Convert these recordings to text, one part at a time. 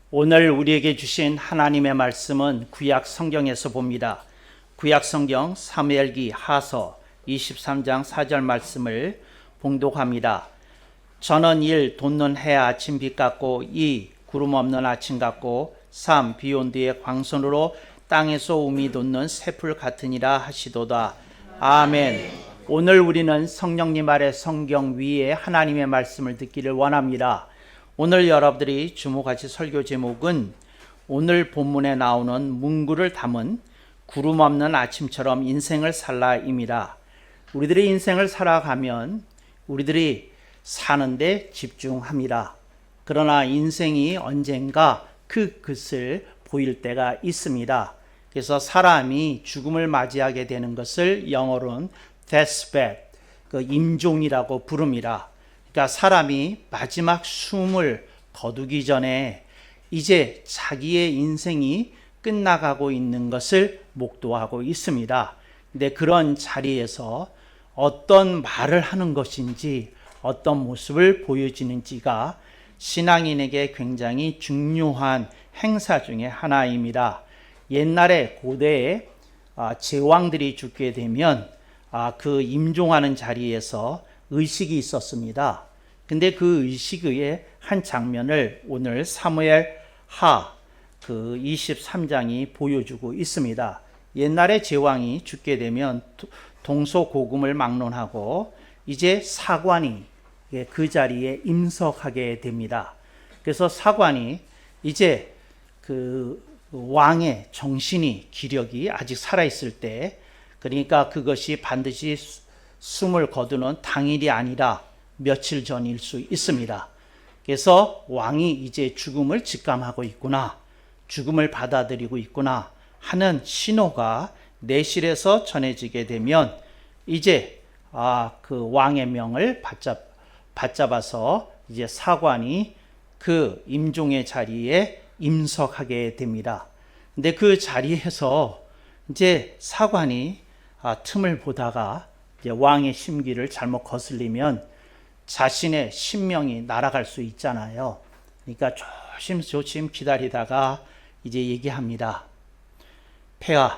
오늘 우리에게 주신 하나님의 말씀은 구약 성경에서 봅니다. 구약 성경 사무엘기 하서 23장 4절 말씀을 봉독합니다. 저는 1. 돋는 해 아침 빛 같고 2. 구름 없는 아침 같고 3. 비 온 뒤에 광선으로 땅에서 우미 돋는 새풀 같으니라 하시도다. 아멘. 오늘 우리는 성령님 아래 성경 위에 하나님의 말씀을 듣기를 원합니다. 오늘 여러분들이 주목하실 설교 제목은 오늘 본문에 나오는 문구를 담은 구름 없는 아침처럼 인생을 살라입니다. 우리들이 인생을 살아가면 우리들이 사는데 집중합니다. 그러나 인생이 언젠가 그 끝을 보일 때가 있습니다. 그래서 사람이 죽음을 맞이하게 되는 것을 영어로는 deathbed, 그 임종이라고 부릅니다. 그러니까 사람이 마지막 숨을 거두기 전에 이제 자기의 인생이 끝나가고 있는 것을 목도하고 있습니다. 근데 그런 자리에서 어떤 말을 하는 것인지 어떤 모습을 보여지는지가 신앙인에게 굉장히 중요한 행사 중에 하나입니다. 옛날에 고대에 제왕들이 죽게 되면 그 임종하는 자리에서 의식이 있었습니다. 근데 그 의식의 한 장면을 오늘 사무엘 하 23장이 보여주고 있습니다. 옛날에 제왕이 죽게 되면 동서고금을 막론하고 이제 사관이 그 자리에 임석하게 됩니다. 그래서 사관이 이제 그 왕의 정신이 기력이 아직 살아있을 때, 그러니까 그것이 반드시 숨을 거두는 당일이 아니라 며칠 전일 수 있습니다. 그래서 왕이 이제 죽음을 직감하고 있구나, 죽음을 받아들이고 있구나 하는 신호가 내실에서 전해지게 되면 이제 그 왕의 명을 받잡아서 이제 사관이 그 임종의 자리에 임석하게 됩니다. 근데 그 자리에서 이제 사관이 틈을 보다가 이제 왕의 심기를 잘못 거슬리면 자신의 신명이 날아갈 수 있잖아요. 그러니까 조심조심 기다리다가 이제 얘기합니다. 폐하,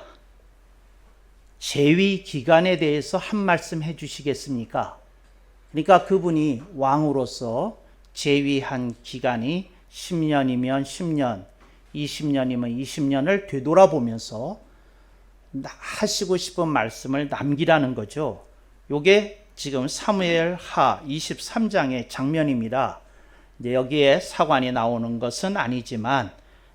재위 기간에 대해서 한 말씀 해주시겠습니까? 그러니까 그분이 왕으로서 재위한 기간이 10년이면 10년, 20년이면 20년을 되돌아보면서 하시고 싶은 말씀을 남기라는 거죠. 요게 지금 사무엘 하 23장의 장면입니다. 이제 여기에 사관이 나오는 것은 아니지만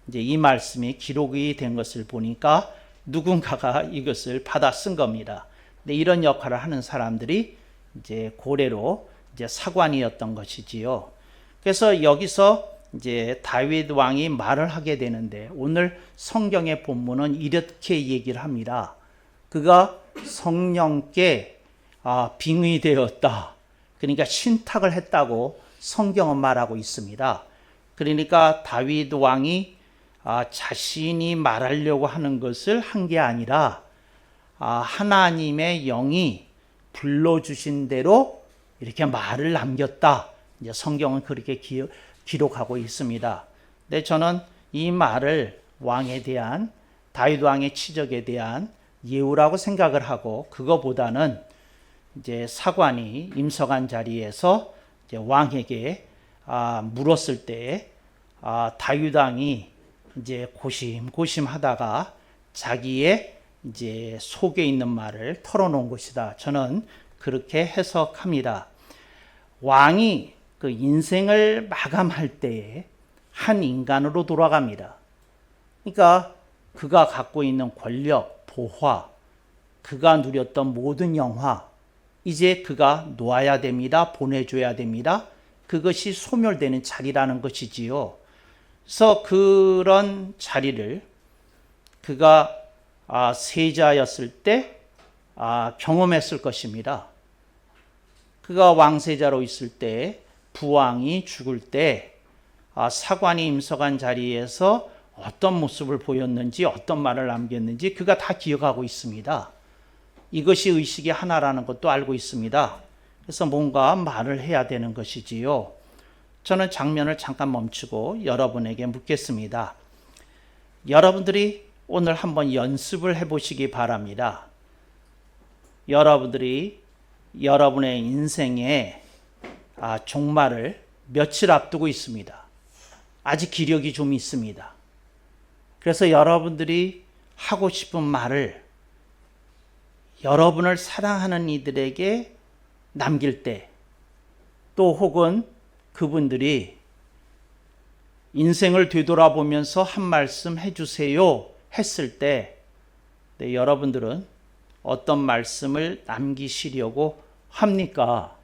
이제 이 말씀이 기록이 된 것을 보니까 누군가가 이것을 받아 쓴 겁니다. 근데 이런 역할을 하는 사람들이 이제 고래로 이제 사관이었던 것이지요. 그래서 여기서 이제 다윗 왕이 말을 하게 되는데 오늘 성경의 본문은 이렇게 얘기를 합니다. 그가 성령께 빙의되었다. 그러니까 신탁을 했다고 성경은 말하고 있습니다. 그러니까 다윗 왕이 자신이 말하려고 하는 것을 한 게 아니라 하나님의 영이 불러주신 대로 이렇게 말을 남겼다. 이제 성경은 그렇게 기록하고 있습니다. 근데 저는 이 말을 왕에 대한, 다윗 왕의 치적에 대한 예우라고 생각을 하고, 그거보다는 이제 사관이 임석한 자리에서 이제 왕에게 물었을 때 다윗 왕이 이제 고심하다가 자기의 이제 속에 있는 말을 털어놓은 것이다. 저는 그렇게 해석합니다. 왕이 그 인생을 마감할 때에 한 인간으로 돌아갑니다. 그러니까 그가 갖고 있는 권력, 보화, 그가 누렸던 모든 영화, 이제 그가 놓아야 됩니다. 보내줘야 됩니다. 그것이 소멸되는 자리라는 것이지요. 그래서 그런 자리를 그가 세자였을 때 경험했을 것입니다. 그가 왕세자로 있을 때, 부왕이 죽을 때 사관이 임석한 자리에서 어떤 모습을 보였는지, 어떤 말을 남겼는지 그가 다 기억하고 있습니다. 이것이 의식의 하나라는 것도 알고 있습니다. 그래서 뭔가 말을 해야 되는 것이지요. 저는 장면을 잠깐 멈추고 여러분에게 묻겠습니다. 여러분들이 오늘 한번 연습을 해보시기 바랍니다. 여러분들이 여러분의 인생에 종말을 며칠 앞두고 있습니다. 아직 기력이 좀 있습니다. 그래서 여러분들이 하고 싶은 말을 여러분을 사랑하는 이들에게 남길 때, 또 혹은 그분들이 인생을 되돌아보면서 한 말씀 해주세요 했을 때, 여러분들은 어떤 말씀을 남기시려고 합니까?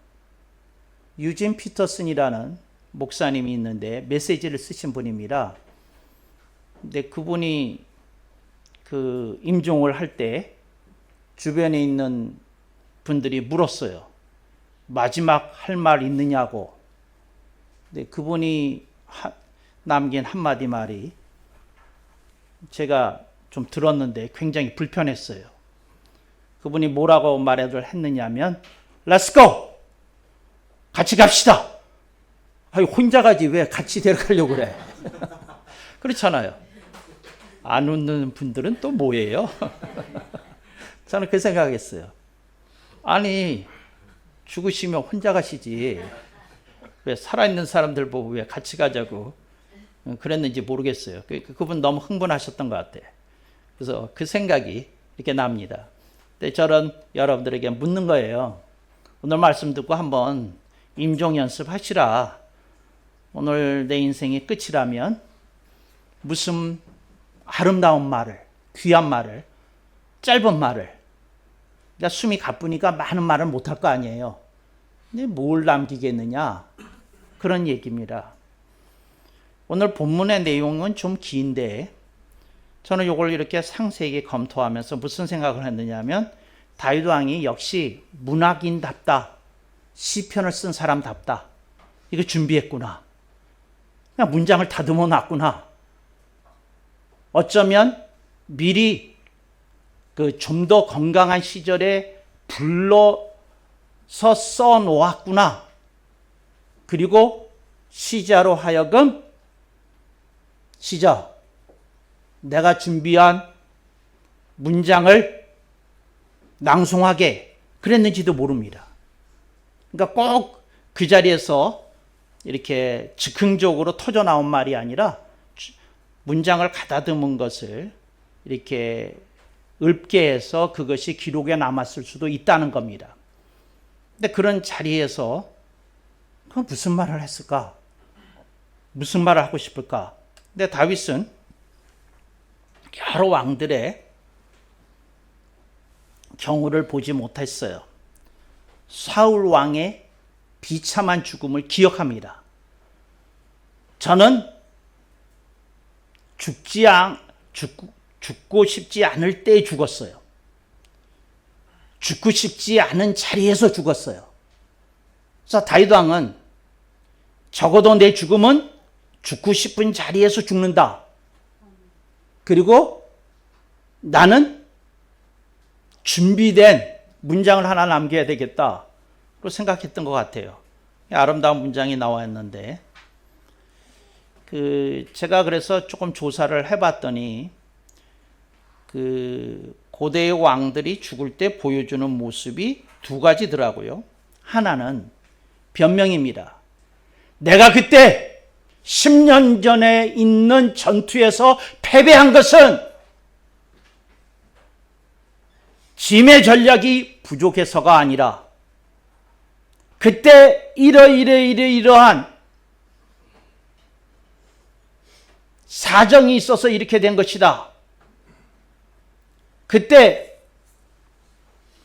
유진 피터슨이라는 목사님이 있는데 메시지를 쓰신 분입니다. 근데 그분이 그 임종을 할 때 주변에 있는 분들이 물었어요. 마지막 할 말 있느냐고. 근데 그분이 남긴 한마디 말이 제가 좀 들었는데 굉장히 불편했어요. 그분이 뭐라고 말을 했느냐면 Let's go! 같이 갑시다! 아니, 혼자 가지 왜 같이 데려가려고 그래? 그렇잖아요. 안 웃는 분들은 또 뭐예요? 저는 그 생각했어요. 아니, 죽으시면 혼자 가시지. 왜 살아있는 사람들 보고 왜 같이 가자고 그랬는지 모르겠어요. 그분 너무 흥분하셨던 것 같아요. 그래서 그 생각이 이렇게 납니다. 근데 저는 여러분들에게 묻는 거예요. 오늘 말씀 듣고 한번 임종 연습하시라. 오늘 내 인생이 끝이라면 무슨 아름다운 말을, 귀한 말을, 짧은 말을, 그러니까 숨이 가쁘니까 많은 말을 못할 거 아니에요. 근데 뭘 남기겠느냐? 그런 얘기입니다. 오늘 본문의 내용은 좀 긴데 저는 이걸 이렇게 상세하게 검토하면서 무슨 생각을 했느냐면 다윗 왕이 역시 문학인답다. 시편을 쓴 사람답다. 이거 준비했구나. 그냥 문장을 다듬어 놨구나. 어쩌면 미리 그 좀 더 건강한 시절에 불러서 써 놓았구나. 그리고 시자로 하여금 시자, 내가 준비한 문장을 낭송하게 그랬는지도 모릅니다. 그러니까 꼭 그 자리에서 이렇게 즉흥적으로 터져 나온 말이 아니라 문장을 가다듬은 것을 이렇게 읊게 해서 그것이 기록에 남았을 수도 있다는 겁니다. 근데 그런 자리에서 그건 무슨 말을 했을까? 무슨 말을 하고 싶을까? 근데 다윗은 여러 왕들의 경우를 보지 못했어요. 사울 왕의 비참한 죽음을 기억합니다. 저는 죽고 싶지 않을 때 죽었어요. 죽고 싶지 않은 자리에서 죽었어요. 그래서 다윗 왕은 적어도 내 죽음은 죽고 싶은 자리에서 죽는다. 그리고 나는 준비된 문장을 하나 남겨야 되겠다. 로 생각했던 것 같아요. 아름다운 문장이 나왔는데 제가 그래서 조금 조사를 해봤더니 고대의 왕들이 죽을 때 보여주는 모습이 두 가지더라고요. 하나는 변명입니다. 내가 그때 10년 전에 있는 전투에서 패배한 것은 짐의 전략이 부족해서가 아니라 그때 이러한 사정이 있어서 이렇게 된 것이다. 그때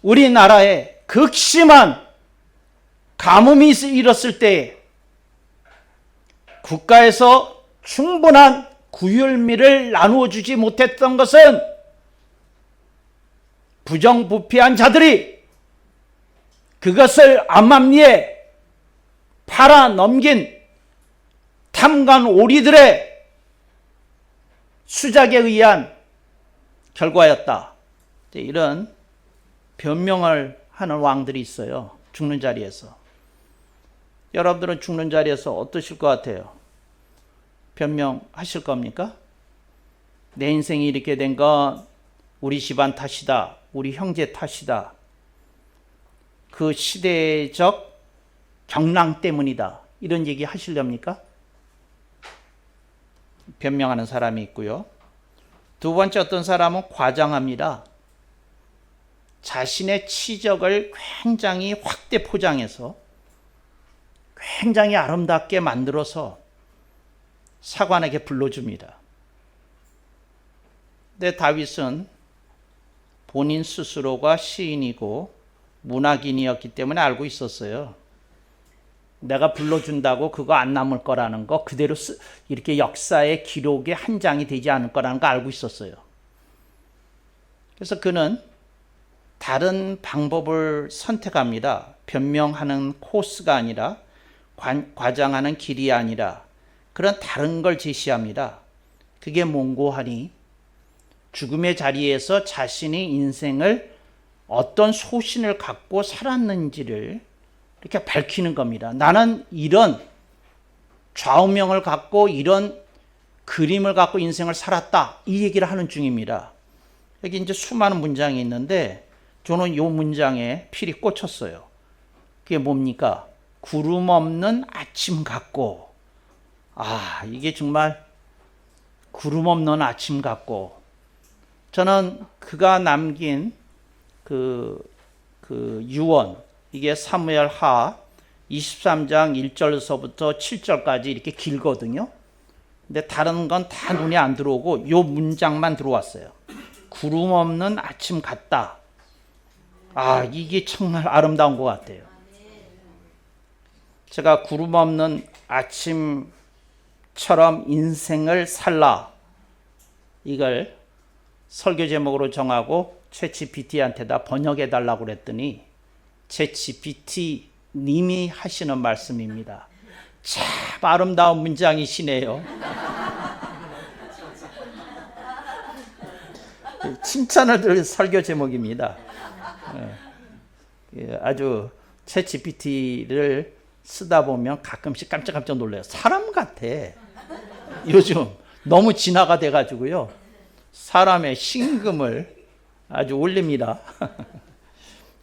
우리나라에 극심한 가뭄이 일었을 때 국가에서 충분한 구휼미를 나누어 주지 못했던 것은 부정부패한 자들이 그것을 암암리에 팔아넘긴 탐관 오리들의 수작에 의한 결과였다. 이런 변명을 하는 왕들이 있어요. 죽는 자리에서. 여러분들은 죽는 자리에서 어떠실 것 같아요? 변명하실 겁니까? 내 인생이 이렇게 된 건 우리 집안 탓이다. 우리 형제 탓이다. 그 시대적 경랑 때문이다. 이런 얘기 하시렵니까? 변명하는 사람이 있고요. 두 번째, 어떤 사람은 과장합니다. 자신의 치적을 굉장히 확대 포장해서 굉장히 아름답게 만들어서 사관에게 불러줍니다. 근데 다윗은 본인 스스로가 시인이고 문학인이었기 때문에 알고 있었어요. 내가 불러준다고 그거 안 남을 거라는 거, 그대로 이렇게 역사의 기록의 한 장이 되지 않을 거라는 거 알고 있었어요. 그래서 그는 다른 방법을 선택합니다. 변명하는 코스가 아니라, 과장하는 길이 아니라 그런 다른 걸 제시합니다. 그게 뭔고 하니, 죽음의 자리에서 자신이 인생을 어떤 소신을 갖고 살았는지를 이렇게 밝히는 겁니다. 나는 이런 좌우명을 갖고 이런 그림을 갖고 인생을 살았다. 이 얘기를 하는 중입니다. 여기 이제 수많은 문장이 있는데 저는 이 문장에 필이 꽂혔어요. 그게 뭡니까? 구름 없는 아침 같고. 이게 정말 구름 없는 아침 같고. 저는 그가 남긴 그 유언, 이게 사무엘 하 23장 1절서부터 7절까지 이렇게 길거든요. 근데 다른 건 다 눈에 안 들어오고 요 문장만 들어왔어요. 구름 없는 아침 같다. 이게 정말 아름다운 것 같아요. 제가 구름 없는 아침처럼 인생을 살라, 이걸 설교 제목으로 정하고 챗GPT한테다 번역해 달라고 그랬더니 챗GPT 님이 하시는 말씀입니다. 참 아름다운 문장이시네요. 칭찬을 들 설교 제목입니다. 아주 챗GPT를 쓰다 보면 가끔씩 깜짝깜짝 놀라요. 사람 같아. 요즘 너무 진화가 돼가지고요. 사람의 심금을 아주 올립니다.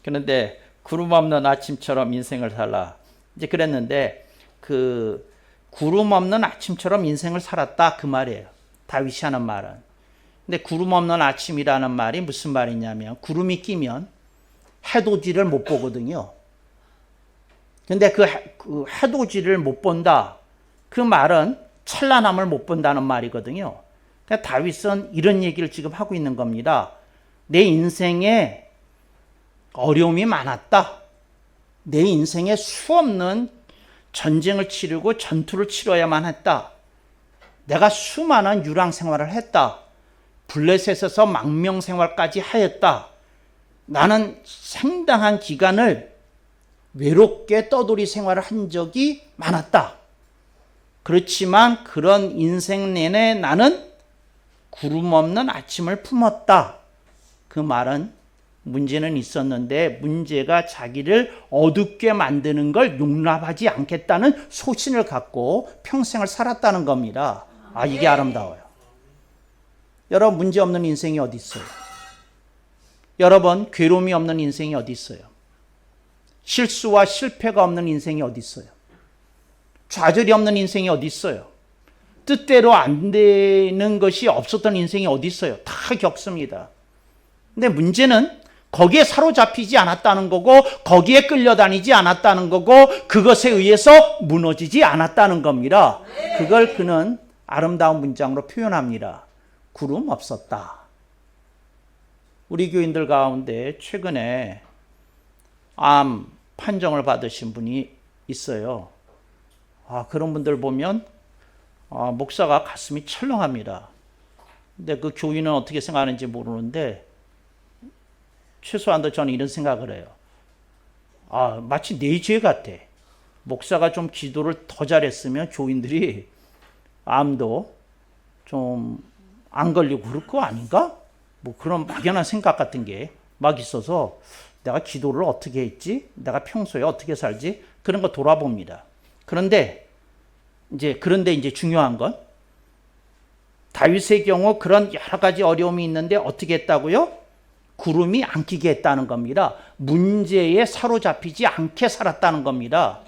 그런데 구름 없는 아침처럼 인생을 살라. 이제 그랬는데 그 구름 없는 아침처럼 인생을 살았다, 그 말이에요. 다윗이 하는 말은. 근데 구름 없는 아침이라는 말이 무슨 말이냐면, 구름이 끼면 해돋이를 못 보거든요. 근데 그 해돋이를 못 본다, 그 말은 찬란함을 못 본다는 말이거든요. 그러니까 다윗은 이런 얘기를 지금 하고 있는 겁니다. 내 인생에 어려움이 많았다. 내 인생에 수없는 전쟁을 치르고 전투를 치러야만 했다. 내가 수많은 유랑 생활을 했다. 블레셋에서 망명 생활까지 하였다. 나는 상당한 기간을 외롭게 떠돌이 생활을 한 적이 많았다. 그렇지만 그런 인생 내내 나는 구름 없는 아침을 품었다. 그 말은 문제는 있었는데 문제가 자기를 어둡게 만드는 걸 용납하지 않겠다는 소신을 갖고 평생을 살았다는 겁니다. 이게 아름다워요. 여러분, 문제 없는 인생이 어디 있어요? 여러분, 괴로움이 없는 인생이 어디 있어요? 실수와 실패가 없는 인생이 어디 있어요? 좌절이 없는 인생이 어디 있어요? 뜻대로 안 되는 것이 없었던 인생이 어디 있어요? 다 겪습니다. 근데 문제는 거기에 사로잡히지 않았다는 거고, 거기에 끌려다니지 않았다는 거고, 그것에 의해서 무너지지 않았다는 겁니다. 그걸 그는 아름다운 문장으로 표현합니다. 구름 없었다. 우리 교인들 가운데 최근에 암 판정을 받으신 분이 있어요. 그런 분들 보면 목사가 가슴이 철렁합니다. 근데 그 교인은 어떻게 생각하는지 모르는데 최소한도 저는 이런 생각을 해요. 마치 내 죄 같아. 목사가 좀 기도를 더 잘했으면 교인들이 암도 좀 안 걸리고 그럴 거 아닌가? 뭐 그런 막연한 생각 같은 게 막 있어서 내가 기도를 어떻게 했지? 내가 평소에 어떻게 살지? 그런 거 돌아봅니다. 그런데 이제 중요한 건 다윗의 경우 그런 여러 가지 어려움이 있는데 어떻게 했다고요? 구름이 안 끼게 했다는 겁니다. 문제에 사로잡히지 않게 살았다는 겁니다.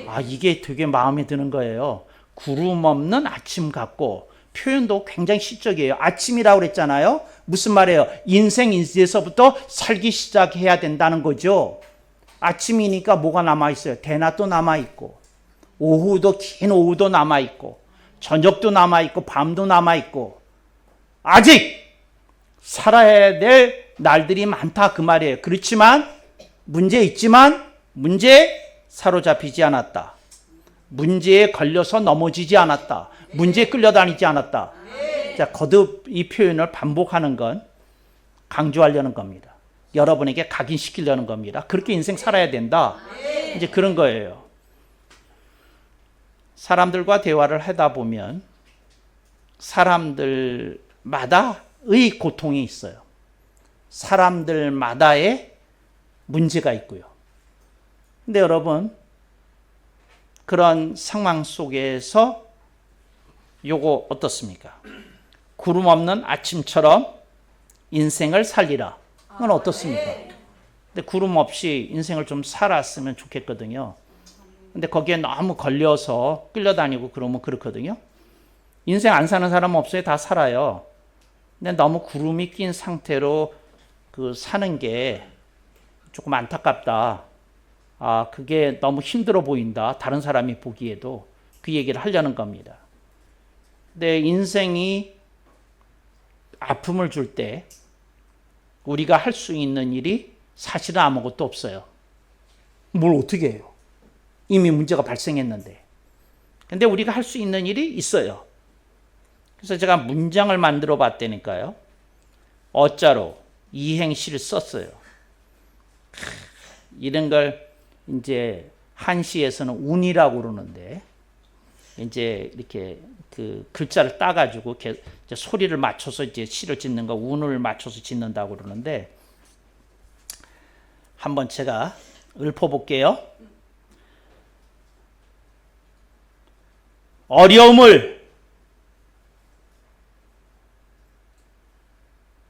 아, 이게 되게 마음에 드는 거예요. 구름 없는 아침 같고, 표현도 굉장히 시적이에요. 아침이라고 그랬잖아요. 무슨 말이에요? 인생 이제서부터 살기 시작해야 된다는 거죠. 아침이니까 뭐가 남아있어요? 대낮도 남아있고, 오후도, 긴 오후도 남아있고, 저녁도 남아있고, 밤도 남아있고, 아직 살아야 될 날들이 많다 그 말이에요. 그렇지만 문제 있지만 문제에 사로잡히지 않았다. 문제에 걸려서 넘어지지 않았다. 문제에 끌려다니지 않았다. 자, 거듭 이 표현을 반복하는 건 강조하려는 겁니다. 여러분에게 각인시키려는 겁니다. 그렇게 인생 살아야 된다. 이제 그런 거예요. 사람들과 대화를 하다 보면 사람들마다의 고통이 있어요. 사람들마다의 문제가 있고요. 근데 여러분, 그런 상황 속에서 요거 어떻습니까? 구름 없는 아침처럼 인생을 살리라. 그건 어떻습니까? 근데 구름 없이 인생을 좀 살았으면 좋겠거든요. 근데 거기에 너무 걸려서 끌려다니고 그러면 그렇거든요. 인생 안 사는 사람 없어요. 다 살아요. 근데 너무 구름이 낀 상태로 사는 게 조금 안타깝다. 아, 그게 너무 힘들어 보인다. 다른 사람이 보기에도. 그 얘기를 하려는 겁니다. 근데 인생이 아픔을 줄 때 우리가 할 수 있는 일이 사실은 아무것도 없어요. 뭘 어떻게 해요? 이미 문제가 발생했는데. 근데 우리가 할 수 있는 일이 있어요. 그래서 제가 문장을 만들어 봤다니까요. 어자로 이행시를 썼어요. 이런 걸 이제 한시에서는 운이라고 그러는데, 이제 이렇게 그 글자를 따가지고 이제 소리를 맞춰서 이제 시를 짓는 거, 운을 맞춰서 짓는다고 그러는데, 한번 제가 읊어볼게요. 어려움을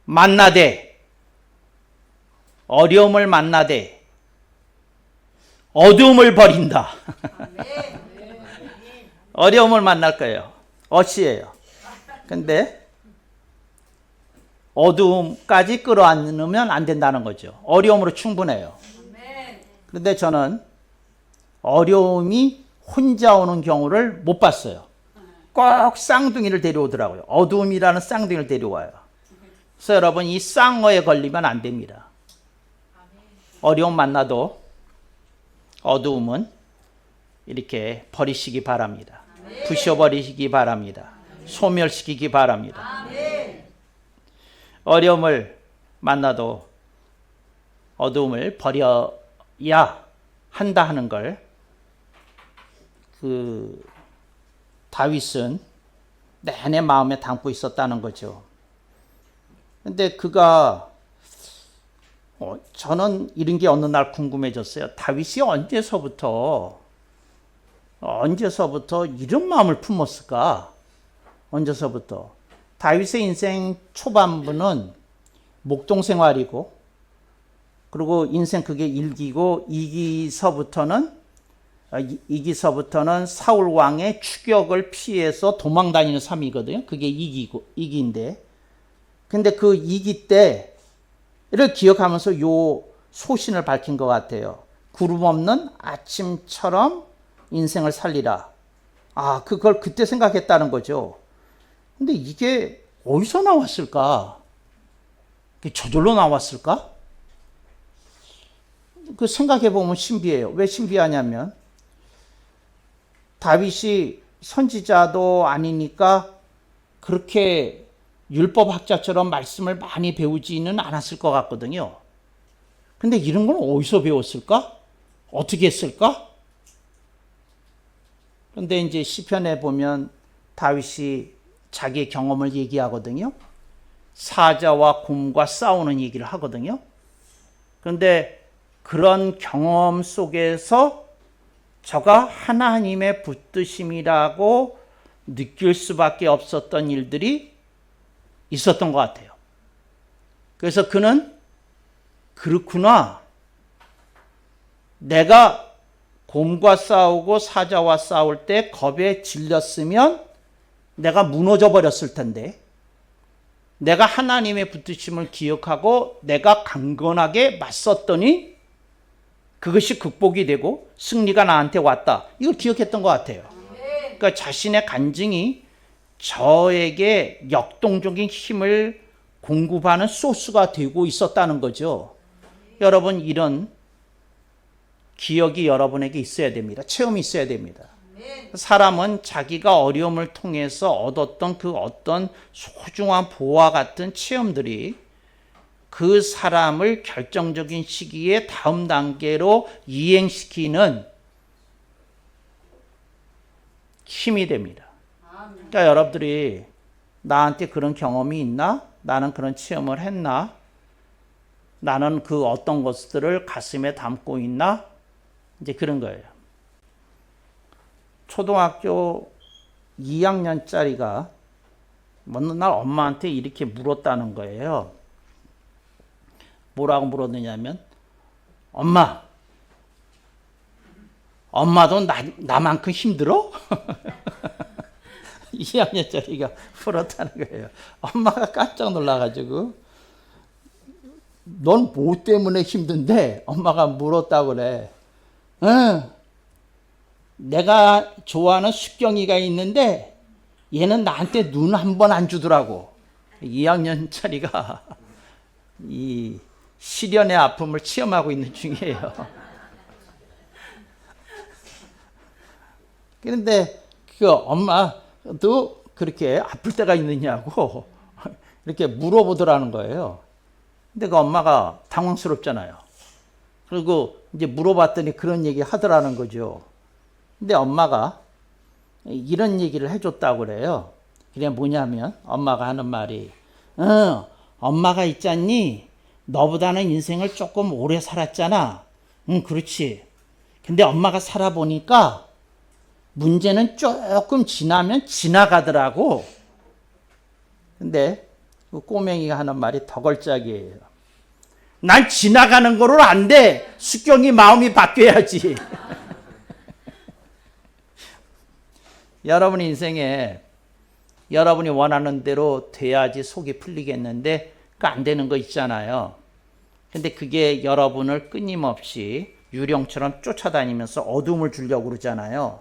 만나되, 어려움을 만나되 어두움을 버린다. 어려움을 만날 거예요. 어시예요. 근데 어두움까지 끌어안으면 안 된다는 거죠. 어려움으로 충분해요. 그런데 저는 어려움이 혼자 오는 경우를 못 봤어요. 꼭 쌍둥이를 데려오더라고요. 어두움이라는 쌍둥이를 데려와요. 그래서 여러분, 이 쌍어에 걸리면 안 됩니다. 어려움 만나도 어두움은 이렇게 버리시기 바랍니다. 부셔버리시기 바랍니다. 소멸시키기 바랍니다. 어려움을 만나도 어두움을 버려야 한다 하는 걸 다윗은 내내 마음에 담고 있었다는 거죠. 근데 그가 저는 이런 게 어느 날 궁금해졌어요. 다윗이 언제서부터 이런 마음을 품었을까? 언제서부터? 다윗의 인생 초반부는 목동 생활이고, 그리고 인생 그게 1기고 2기서부터는 사울 왕의 추격을 피해서 도망 다니는 삶이거든요. 그게 2기인데. 근데 그 2기 때를 기억하면서 요 소신을 밝힌 것 같아요. 구름 없는 아침처럼 인생을 살리라. 아, 그걸 그때 생각했다는 거죠. 근데 이게 어디서 나왔을까? 저절로 나왔을까? 그 생각해보면 신비해요. 왜 신비하냐면, 다윗이 선지자도 아니니까 그렇게 율법학자처럼 말씀을 많이 배우지는 않았을 것 같거든요. 근데 이런 건 어디서 배웠을까? 어떻게 했을까? 그런데 이제 시편에 보면 다윗이 자기의 경험을 얘기하거든요. 사자와 곰과 싸우는 얘기를 하거든요. 그런데 그런 경험 속에서 저가 하나님의 붙드심이라고 느낄 수밖에 없었던 일들이 있었던 것 같아요. 그래서 그는 그렇구나. 내가 곰과 싸우고 사자와 싸울 때 겁에 질렸으면 내가 무너져 버렸을 텐데 내가 하나님의 붙드심을 기억하고 내가 강건하게 맞섰더니 그것이 극복이 되고 승리가 나한테 왔다. 이걸 기억했던 것 같아요. 그러니까 자신의 간증이 저에게 역동적인 힘을 공급하는 소스가 되고 있었다는 거죠. 여러분, 이런 기억이 여러분에게 있어야 됩니다. 체험이 있어야 됩니다. 사람은 자기가 어려움을 통해서 얻었던 그 어떤 소중한 보화 같은 체험들이 그 사람을 결정적인 시기에 다음 단계로 이행시키는 힘이 됩니다. 그러니까 여러분들이 나한테 그런 경험이 있나? 나는 그런 체험을 했나? 나는 그 어떤 것들을 가슴에 담고 있나? 이제 그런 거예요. 초등학교 2학년짜리가 어느 날 엄마한테 이렇게 물었다는 거예요. 뭐라고 물었느냐면, 엄마도 나만큼 힘들어? 2학년짜리가 물었다는 거예요. 엄마가 깜짝 놀라가지고, 넌 뭐 때문에 힘든데? 엄마가 물었다고 그래. 응, 내가 좋아하는 숙경이가 있는데 얘는 나한테 눈 한 번 안 주더라고. 2학년짜리가 이 시련의 아픔을 체험하고 있는 중이에요. 그런데 그 엄마도 그렇게 아플 때가 있느냐고 이렇게 물어보더라는 거예요. 근데 그 엄마가 당황스럽잖아요. 그리고 이제 물어봤더니 그런 얘기 하더라는 거죠. 근데 엄마가 이런 얘기를 해줬다고 그래요. 그게 뭐냐면 엄마가 하는 말이 엄마가 있잖니 너보다는 인생을 조금 오래 살았잖아. 그렇지. 근데 엄마가 살아보니까 문제는 조금 지나면 지나가더라고. 근데 그 꼬맹이가 하는 말이 더 걸작이에요. 난 지나가는 거로 안 돼. 숙경이 마음이 바뀌어야지. 여러분 인생에 여러분이 원하는 대로 돼야지 속이 풀리겠는데 그 안 되는 거 있잖아요. 근데 그게 여러분을 끊임없이 유령처럼 쫓아다니면서 어둠을 주려고 그러잖아요.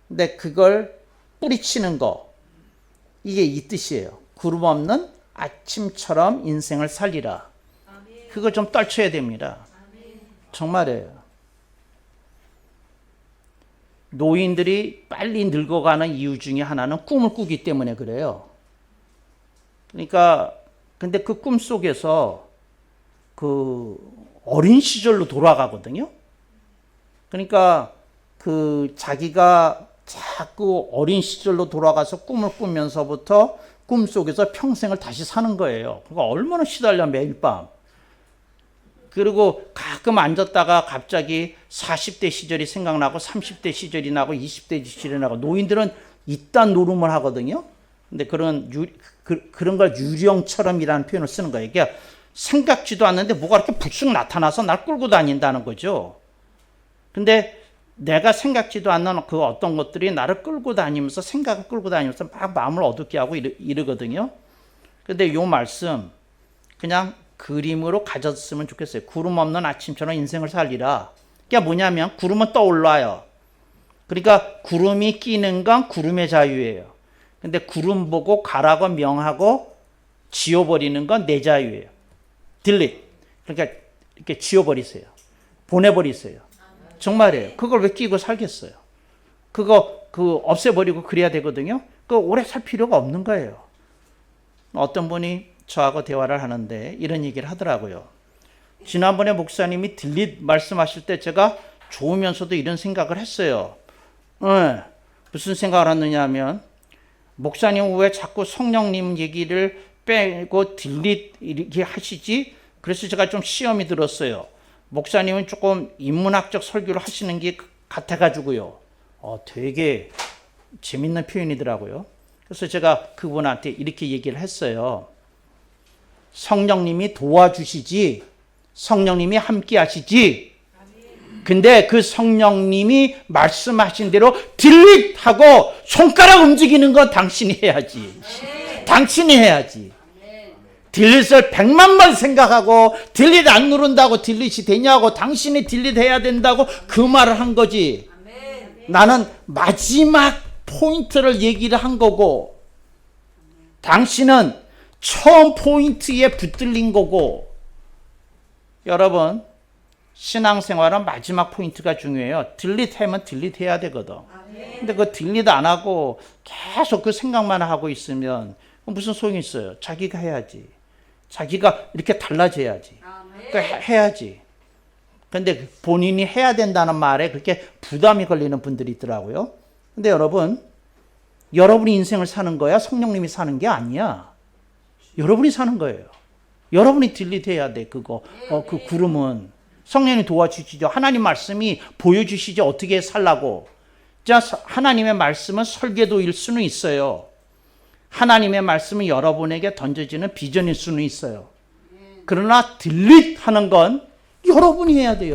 근데 그걸 뿌리치는 거, 이게 이 뜻이에요. 구름 없는 아침처럼 인생을 살리라. 그거 좀 떨쳐야 됩니다. 정말이에요. 노인들이 빨리 늙어가는 이유 중에 하나는 꿈을 꾸기 때문에 그래요. 그러니까 근데 그 꿈 속에서 그 어린 시절로 돌아가거든요. 그러니까 그 자기가 자꾸 어린 시절로 돌아가서 꿈을 꾸면서부터 꿈 속에서 평생을 다시 사는 거예요. 그러니까 얼마나 시달려 매일 밤. 그리고 가끔 앉았다가 갑자기 40대 시절이 생각나고 30대 시절이 나고 20대 시절이 나고 노인들은 이딴 노름을 하거든요. 근데 그런 걸 유령처럼이라는 표현을 쓰는 거예요. 그러니까 생각지도 않는데 뭐가 이렇게 불쑥 나타나서 날 끌고 다닌다는 거죠. 근데 내가 생각지도 않는 그 어떤 것들이 나를 끌고 다니면서 생각을 끌고 다니면서 막 마음을 어둡게 하고 이러거든요. 근데 요 말씀 그냥 그림으로 가졌으면 좋겠어요. 구름 없는 아침처럼 인생을 살리라. 그게 뭐냐면 구름은 떠올라요. 그러니까 구름이 끼는 건 구름의 자유예요. 근데 구름 보고 가라고 명하고 지워버리는 건 내 자유예요. delete. 그러니까 이렇게 지워버리세요. 보내버리세요. 정말이에요. 그걸 왜 끼고 살겠어요? 그거 없애버리고 그래야 되거든요. 그거 오래 살 필요가 없는 거예요. 어떤 분이 저하고 대화를 하는데 이런 얘기를 하더라고요. 지난번에 목사님이 딜릿 말씀하실 때 제가 좋으면서도 이런 생각을 했어요. 무슨 생각을 했느냐 하면 목사님 왜 자꾸 성령님 얘기를 빼고 딜릿 이렇게 하시지? 그래서 제가 좀 시험이 들었어요. 목사님은 조금 인문학적 설교를 하시는 게 같아가지고요. 되게 재밌는 표현이더라고요. 그래서 제가 그분한테 이렇게 얘기를 했어요. 성령님이 도와주시지, 성령님이 함께 하시지. 근데 그 성령님이 말씀하신 대로 딜릿하고 손가락 움직이는 건 당신이 해야지. 당신이 해야지. 딜릿을 100만 번 생각하고 딜릿 안 누른다고 딜릿이 되냐고, 당신이 딜릿 해야 된다고 그 말을 한 거지. 나는 마지막 포인트를 얘기를 한 거고, 당신은 처음 포인트에 붙들린 거고. 여러분, 신앙생활은 마지막 포인트가 중요해요. 딜릿하면 딜릿해야 되거든. 근데 그 딜릿 안 하고 계속 그 생각만 하고 있으면 무슨 소용이 있어요? 자기가 해야지. 자기가 이렇게 달라져야지. 그러니까 해야지. 근데 본인이 해야 된다는 말에 그렇게 부담이 걸리는 분들이 있더라고요. 근데 여러분, 여러분이 인생을 사는 거야? 성령님이 사는 게 아니야. 여러분이 사는 거예요. 여러분이 딜릿해야 돼, 그거. 그 구름은. 성령이 도와주시죠. 하나님 말씀이 보여주시죠. 어떻게 살라고. 자, 하나님의 말씀은 설계도일 수는 있어요. 하나님의 말씀은 여러분에게 던져지는 비전일 수는 있어요. 그러나 딜릿하는 건 여러분이 해야 돼요.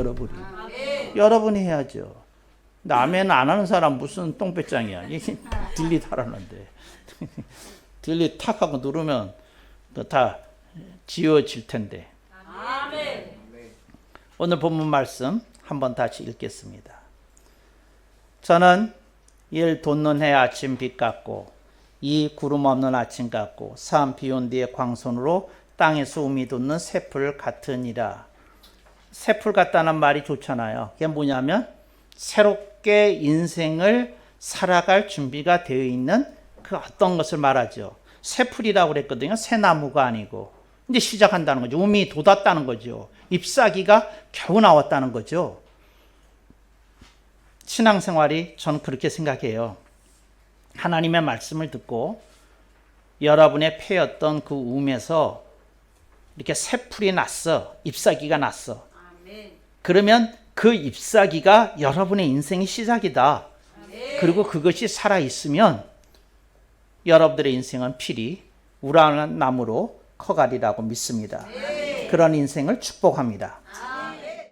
여러분이 해야죠. 아멘 안 하는 사람 무슨 똥배짱이야. 딜릿하라는데. 딜릿 탁 하고 누르면 다 지워질 텐데. 오늘 본문 말씀 한번 다시 읽겠습니다. 저는 일 돋는 해 아침 빛 같고 이 구름 없는 아침 같고 삼 비 온 뒤의 광선으로 땅에서 우미 돋는 새풀 같으니라. 새풀 같다는 말이 좋잖아요. 그게 뭐냐면 새롭게 인생을 살아갈 준비가 되어 있는 그 어떤 것을 말하죠. 새풀이라고 그랬거든요. 새나무가 아니고. 이제 시작한다는 거죠. 우미 돋았다는 거죠. 잎사귀가 겨우 나왔다는 거죠. 신앙생활이 저는 그렇게 생각해요. 하나님의 말씀을 듣고 여러분의 패였던 그 움에서 이렇게 새풀이 났어. 잎사귀가 났어. 그러면 그 잎사귀가 여러분의 인생의 시작이다. 그리고 그것이 살아있으면 여러분들의 인생은 필히 우러난 나무로 커가리라고 믿습니다. 그런 인생을 축복합니다.